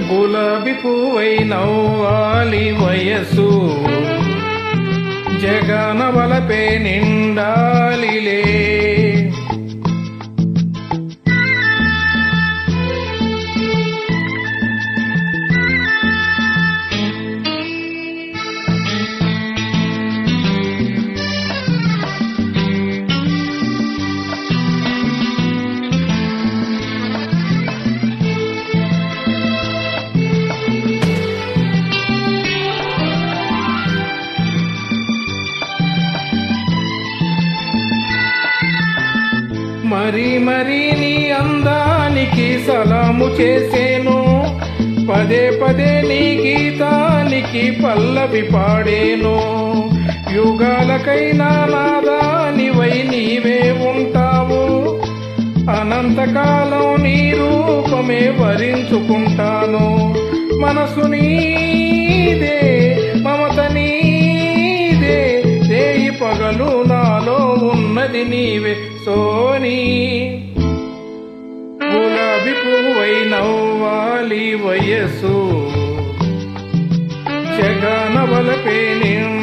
గులాబీ పువ్వై నవ్వాలి వయస్సు, జగన వలపే నిండాలిలే. మరి మరి నీ అందానికి సలాము చేసేను, పదే పదే నీ గీతానికి పల్లవి పాడేను. యుగాలకైనా నాదానివై నీవే ఉంటావు, అనంతకాలం నీ రూపమే వరించుకుంటాను. మనసు నీదే, మమత నీదే, రేయి పగలు నాలో ఉన్నది నీవే సోనీ. గులాబీ పువ్వై నవ్వాలి వయస్సు, జగన వలపే నిండాలిలే.